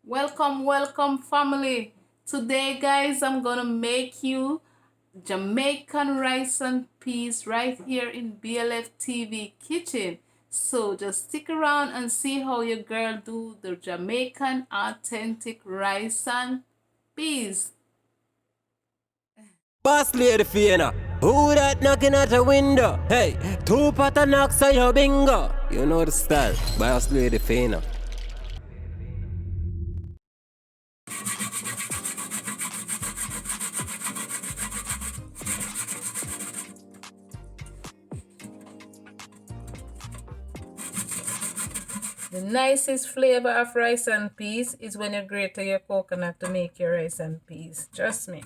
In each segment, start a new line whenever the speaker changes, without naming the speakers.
Welcome family. Today guys, I'm gonna make you Jamaican rice and peas right here in BLFTv kitchen. So just stick around and see how your girl do the Jamaican authentic rice and peas.
Boss lady Fiona, who that knocking at the window? Hey, two pot of knocks on your bingo. You know the style, boss lady Fiona.
The nicest flavor of rice and peas is when you grate your coconut to make your rice and peas. Trust me.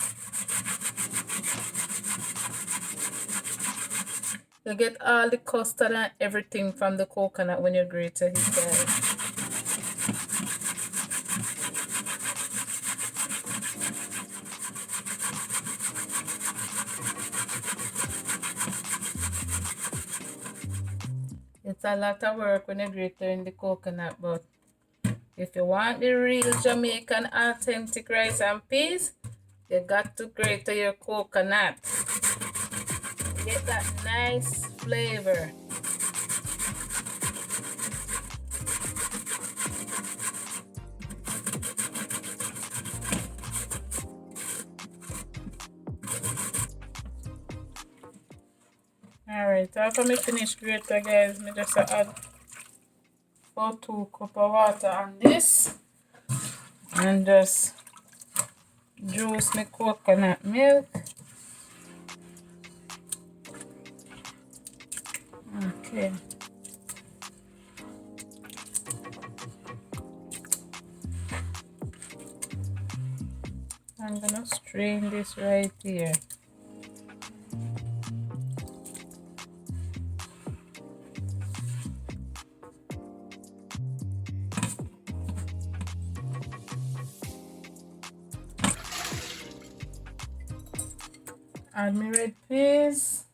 You get all the custard and everything from the coconut when you grate it, guys. It's a lot of work when you grate in the coconut, but if you want the real Jamaican authentic rice and peas, you got to grate your coconut. Get that nice flavor. Alright, after me finish grater guys, me just add about 2 cups of water on this and just juice my coconut milk. Okay. I'm gonna strain this right here. Add my red peas.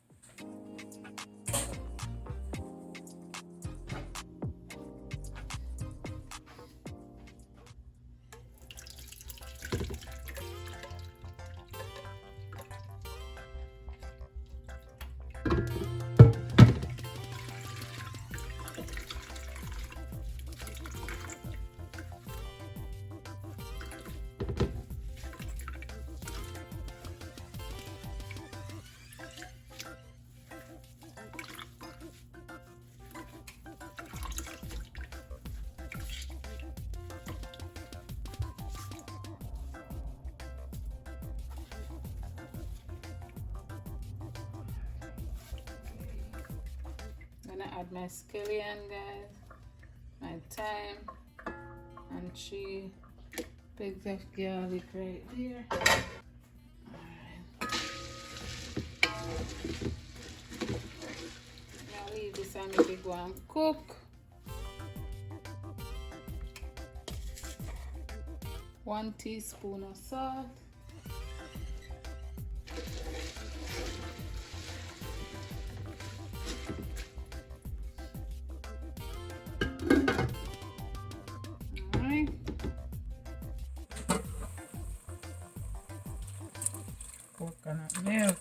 I'm gonna add my scallion guys, my thyme, and 3 pigs of garlic right there. Alright. Now leave this and make it go and cook. 1 teaspoon of salt. Coconut milk.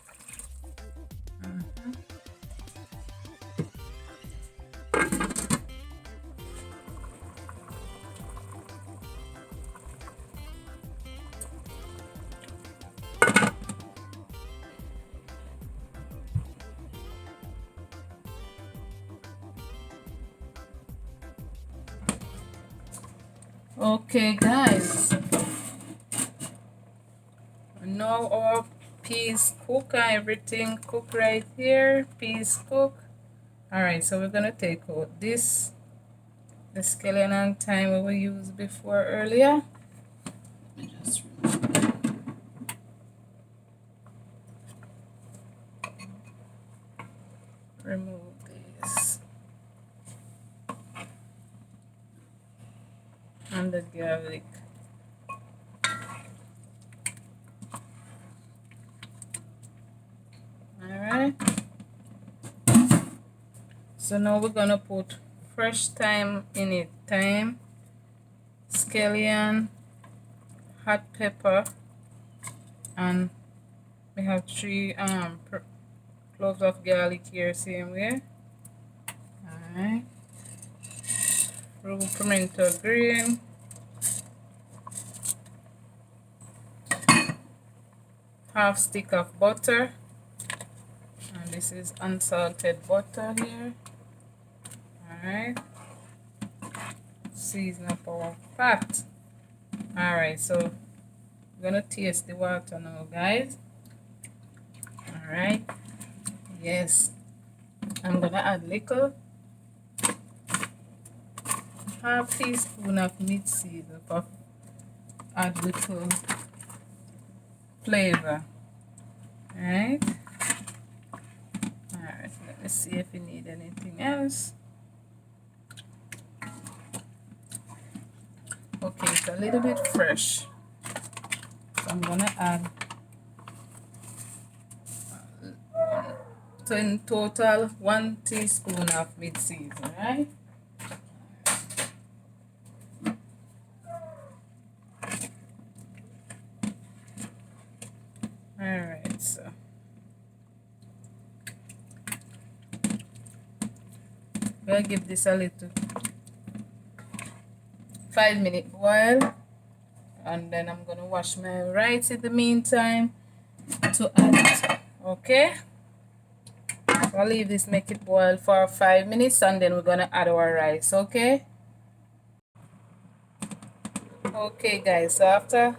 Okay guys, now our peas cook and everything cook right here. Peas cook. Alright, so we're gonna take out this, the scallion and thyme we used before earlier. Let me just remove this. And the garlic. Alright. So now we're gonna put fresh thyme in it. Thyme, scallion, hot pepper, and we have 3 cloves of garlic here, same way. Alright. Tsp Pimento Grains. Half stick of butter. And this is unsalted butter here. Alright. Season up our pot. Alright, so I'm gonna taste the water now, guys. Alright. Yes. I'm gonna add little half teaspoon of meat seasoning for add little flavor. Alright. Alright, let me see if you need anything else. Okay, it's a little bit fresh. So I'm gonna add so in total 1 teaspoon of meat seasoning, right? Alright, so we'll give this a little 5-minute boil, and then I'm gonna wash my rice in the meantime to add it. Okay, so I'll leave this, make it boil for 5 minutes, and then we're gonna add our rice. Okay. Okay guys, so after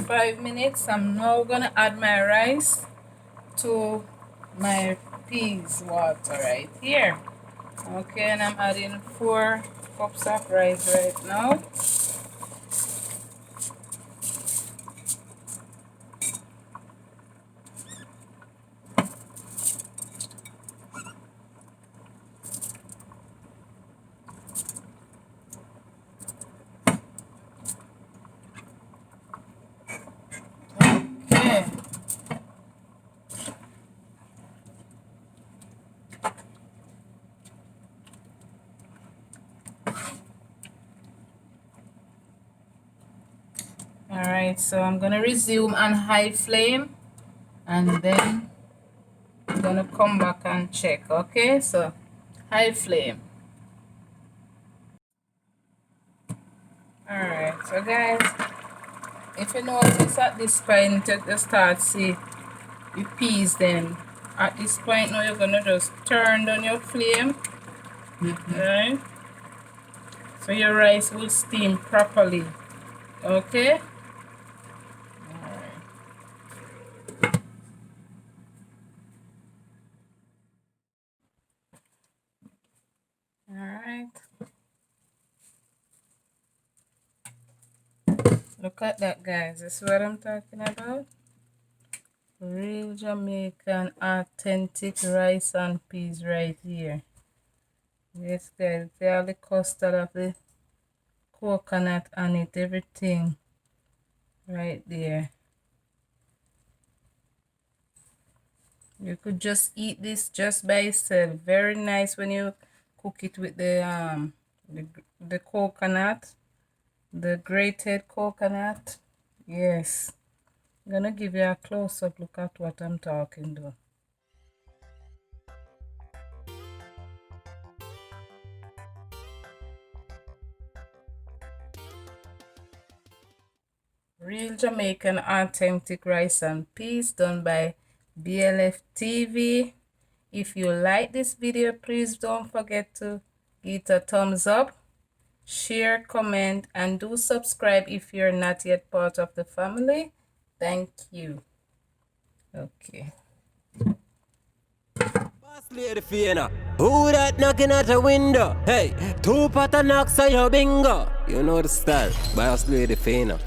5 minutes I'm now gonna add my rice to my peas water right here. Okay, and I'm adding 4 cups of rice right now. Okay. Alright, so I'm gonna resume on high flame, and then I'm gonna come back and check. Okay, so high flame. Alright, so guys, if you notice at this point you start see the peas, then at this point now you're gonna just turn down your flame. Right, so your rice will steam properly. Okay. Alright. Look at that, guys. This is what I'm talking about. Real Jamaican authentic rice and peas right here. Yes, guys. See all the custard of the coconut on it, everything right there. You could just eat this just by itself. Very nice when you cook it with the coconut, the grated coconut. Yes, I'm gonna give you a close-up look at what I'm talking about. Real Jamaican authentic rice and peas done by BLFTv. If you like this video, please don't forget to give it a thumbs up, share, comment, and do subscribe if you're not yet part of the family. Thank you. Okay.
Boss lady Fiona, who that knocking at the window? Hey, 2 pot of knocks on your bingo. You know the style. Boss lady Fiona.